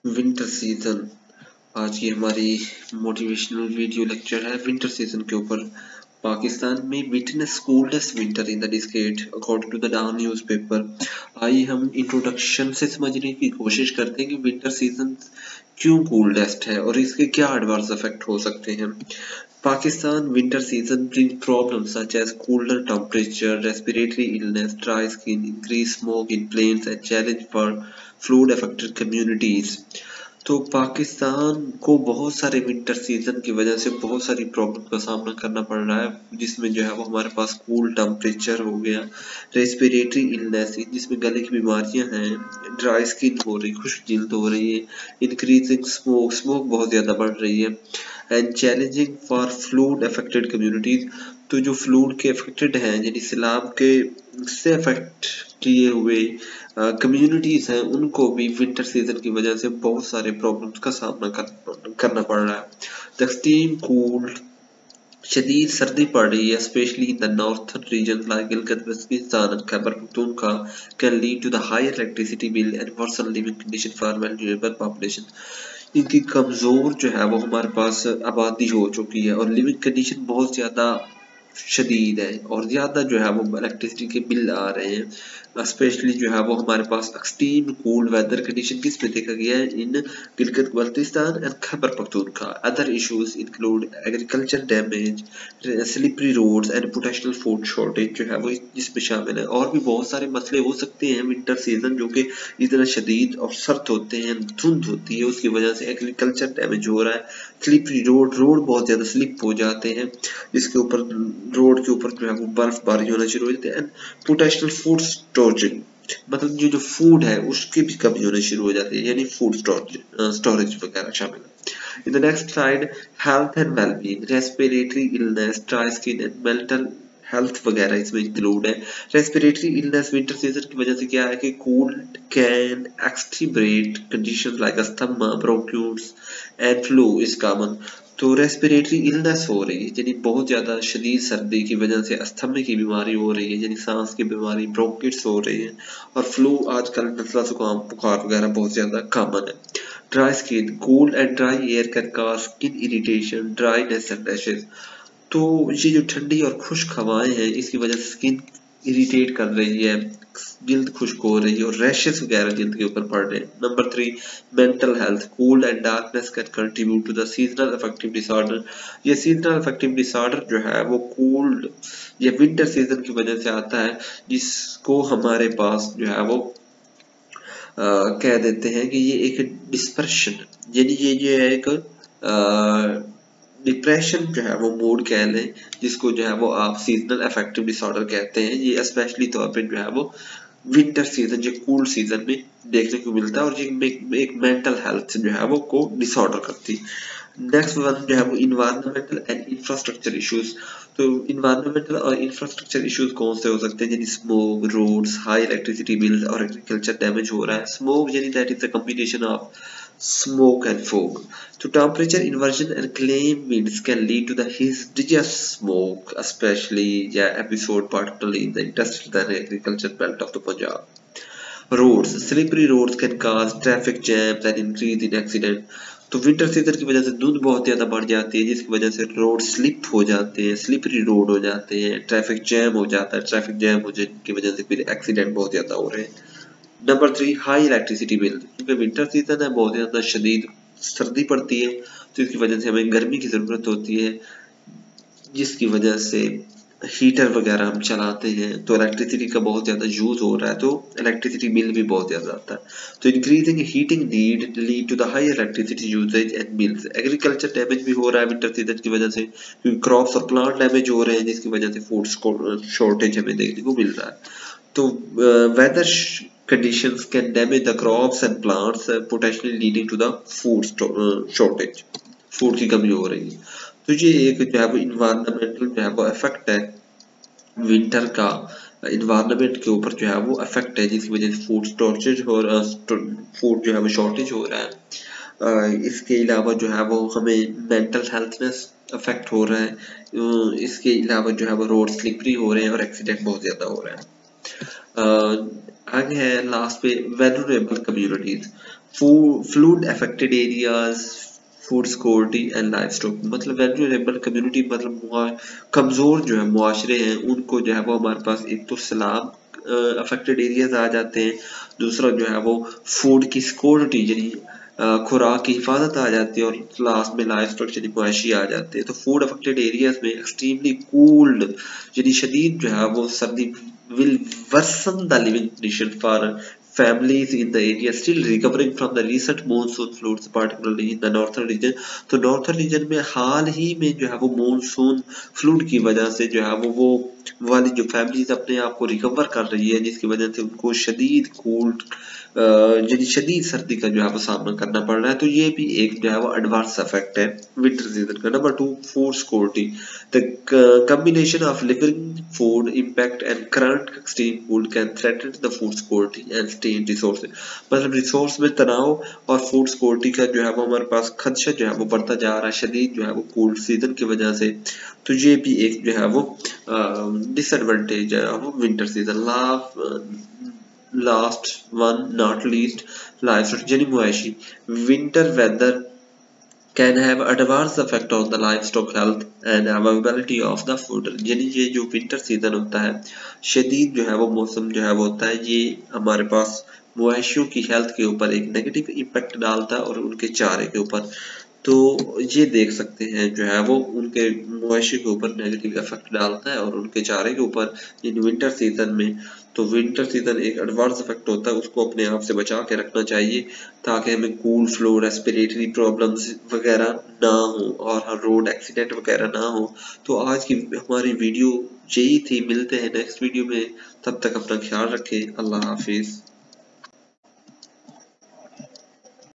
Winter season. आज की हमारी मोटिवेशनल वीडियो लेक्चर है विंटर सीजन के ऊपर। पाकिस्तान में witness coldest winter in the decade according to the Dawn newspaper. आइए हम इंट्रोडक्शन से समझने की कोशिश करते हैं कि विंटर सीजन क्यों कोल्डेस्ट है और इसके क्या एडवर्स इफेक्ट हो सकते हैं। Pakistan winter season brings problems such as colder temperature, respiratory illness, dry skin, increased smoke in planes, and challenge for flood-affected communities. तो पाकिस्तान को बहुत सारे विंटर सीजन की वजह से बहुत सारी प्रॉब्लम का सामना करना पड़ रहा है, जिसमें जो है वो हमारे पास कूल टेम्परेचर हो गया, रेस्पिरेटरी इलनेस जिसमें गले की बीमारियां हैं, ड्राई स्किन हो रही, खुश्क जिल्द हो रही है, इंक्रीजिंग स्मोक बहुत ज़्यादा बढ़ रही है, and challenging for fluid affected communities. तो जो फ्लूड के अफेक्टेड हैं यानी सैलाब के से अफेक्ट किए हुए कम्युनिटीज हैं, उनको भी विंटर सीजन की वजह से बहुत सारे प्रॉब्लम्स का सामना करना पड़ रहा है। द एक्सट्रीम कोल्ड, शदीद सर्दी पड़ रही है specially in the northern region like Gilgit Baltistan and Khyber Pakhtunkhwa, can lead to the higher electricity bill and worsen living condition for vulnerable population. इनकी कमजोर जो है वो हमारे पास आबादी हो चुकी है और लिविंग कंडीशन बहुत ज्यादा शदीद है और ज्यादा जो है वो इलेक्ट्रिसिटी के बिल आ रहे हैं। स्पेशली जो है वो हमारे पास एक्सट्रीम कोल्ड वेदर कंडीशन किस में देखा गया है, in Gilgit Baltistan and Khyber Pakhtunkhwa. Other issues include agriculture damage, slippery roads and potential food shortage जो है वो इसमें शामिल है। और भी बहुत सारे मसले हो सकते हैं विंटर सीजन जो कि इतना शदीद और सर्द होते हैं, धुंध होती है, उसकी वजह से एग्रीकल्चर डैमेज हो रहा है, स्लिपरी रोड बहुत ज्यादा स्लिप हो जाते हैं, जिसके ऊपर रोड के ऊपर जो है वो बर्फबारी होना शुरू हो जाती है, एंड पोटेंशियल फूड स्टोरेज मतलब जो फूड है उसकी भी कमी होनी शुरू हो जाती है, यानी फूड स्टोरेज वगैरह शामिल है। In the next slide, health and wellbeing, respiratory illness, dry skin and mental health वगैरह इसमें इंक्लूड है। रेस्पिरेटरी इलनेस विंटर सीजन की वजह से क्या है कि cold can exacerbate conditions like asthma, bronchioles and flu is common. तो रेस्पिरेटरी इलनेस हो रही है यानी बहुत ज्यादा शदीद सर्दी की वजह से अस्थमा की बीमारी हो रही है यानी सांस की बीमारी, ब्रोंकिट्स हो रही है, और फ्लू आजकल नज़ला जुकाम बुखार वगैरह बहुत ज्यादा कॉमन है। Dry skin, cold and dry air can cause skin irritation, dryness and rashes. तो ये जो ठंडी और खुश्क हवाएं हैं इसकी वजह से स्किन इरिटेट कर रही है, जिल्द खुश्क हो रही है और रैशेस वगैरह जिल्द के ऊपर पड़ रहे हैं। Number 3, mental health, cold and darkness can contribute to the seasonal affective disorder. ये सीजनल अफेक्टिव डिसऑर्डर जो है वो कोल्ड या विंटर सीजन की वजह से आता है, जिसको हमारे पास जो है वो कह देते हैं कि ये एक डिस्पर्शन यानी ये जो है एक डिप्रेशन जो है वो मूड कह लें, जिसको जो है वो आप सीजनल अफेक्टिव डिसऑर्डर कहते हैं। ये स्पेशली तौर पे जो है वो विंटर सीजन जो कूल सीजन में देखने को मिलता है और ये एक मेंटल हेल्थ जो है वो को डिसऑर्डर करती है। नेक्स्ट वन जो है वो इन्वायरमेंटल एंड इंफ्रास्ट्रक्चर इश्यूज। तो इन्वायरमेंटल और इंफ्रास्ट्रक्चर इश्यूज कौन से हो सकते हैं, यानी smoke, roads, high electricity bills और एग्रीकल्चर डैमेज हो रहा है। स्मोक यानी that is the combination of smoke and fog. So temperature inversion and climate winds can lead to the hazardous smoke, especially episode particularly in the industrial and agriculture belt of the Punjab. Roads, slippery roads can cause traffic jams and increase in accident. तो winter season की वजह से धुंध बहुत ज्यादा बढ़ जाती है, जिसकी वजह से रोड स्लिप हो जाते हैं, स्लिपरी रोड हो जाते हैं, ट्रैफिक जैम हो जाता है, ट्रैफिक जैम हो जाने की वजह से फिर एक्सीडेंट बहुत ज्यादा हो रहे हैं। नंबर 3, हाई इलेक्ट्रिसिटी बिल, क्योंकि विंटर सीजन है, बहुत ज्यादा शदीद सर्दी पड़ती है, तो इसकी वजह से हमें गर्मी की जरूरत होती है, जिसकी वजह से हीटर वगैरह हम चलाते हैं तो इलेक्ट्रिसिटी का बहुत ज्यादा यूज हो रहा है, तो इलेक्ट्रिसिटी बिल भी बहुत ज्यादा आता है। तो increasing heating need lead to the high electricity usage and bills. Agriculture damage भी हो रहा है विंटर सीजन की वजह से, क्योंकि क्रॉप्स और प्लांट डैमेज हो रहे हैं, जिसकी वजह से फूड शॉर्टेज हमें देखने को मिल रहा है। तो weather conditions can damage the crops and plants, potentially leading to the food shortage, food की कमी हो रही है। तो ये एक जो है वो इन्वायरमेंटल जो है वो इफेक्ट है विंटर का, इन्वायरमेंट के ऊपर जो है वो इफेक्ट है, जिसकी वजह से फूड स्टोरेज और फूड जो है वो शॉर्टेज हो रहा है। इसके अलावा जो है वो हमें मेंटल हेल्थनेस अफेक्ट हो रहा है। इसके अलावा जो है वो रोड स्लिपरी हो रहे हैं और एक्सीडेंट बहुत ज्यादा हो रहा है। आगे है लास्ट पे valuable communities, fluid affected areas, food security and life stock. मतलब वैल्यूएबल कम्युनिटी मतलब कमजोर जो है मुआशरे हैं उनको जो है वो हमारे पास एक तो सैलाब अफेक्टेड एरियाज आ जाते हैं, दूसरा जो है वो फूड की सिक्योरिटी यानी खुराक की हिफाजत आ जाती है, और लास्ट में लाइफ स्टॉक यानी मुआशी आ जाते हैं। तो फूड अफेक्टेड एरियाज में एक्सट्रीमली कूल्ड यानी शदीद जो है वो सर्दी will worsen the living condition for families in the area still recovering from the recent monsoon floods, particularly in the northern region। तो नॉर्थर्न रीजन में हाल ही में जो है वो मॉनसून फ्लूड की वजह से जो है वो वाली जो फैमिलीज अपने आप को रिकवर कर रही है, जिसकी वजह से उनको शदीद कोल्ड यानी शदीद सर्दी का जो है वो सामना करना पड़ रहा है। तो ये भी एक जो है वो एडवर्स इफेक्ट है विंटर सीजन का। Number 2, food security, the combination of living food impact and current extreme cold can threaten the food security and strain resources। मतलब रिसोर्स में तनाव और फूड सिक्योरिटी का जो है वो हमारे पास खदशा जो है वो बढ़ता जा रहा है शदीद जो है वो कोल्ड सीजन की वजह से। तो ये भी एक जो है वो डिसएडवांटेज है वो winter season. Last one not least, life यानी मुआशी, winter weather can have adverse effect on the livestock health and availability of the food। यानी ये जो विंटर सीजन होता है शदीद जो है वो मौसम जो है वो होता है, ये हमारे पास मवेशियों की हेल्थ के ऊपर एक नेगेटिव इम्पैक्ट डालता है और उनके चारे के ऊपर। तो ये देख सकते हैं जो है वो उनके मवेशी के ऊपर नेगेटिव इफेक्ट डालता है और उनके चारे के ऊपर इन विंटर सीजन में। तो विंटर सीजन एक एडवर्स इफेक्ट होता है, उसको अपने आप से बचा के रखना चाहिए ताकि हमें कूल फ्लो, रेस्पिरेटरी प्रॉब्लम्स वगैरह ना हो और रोड एक्सीडेंट वगैरह ना हो। तो आज की हमारी वीडियो यही थी, मिलते हैं नेक्स्ट वीडियो में, तब तक अपना ख्याल रखें, अल्लाह हाफिज।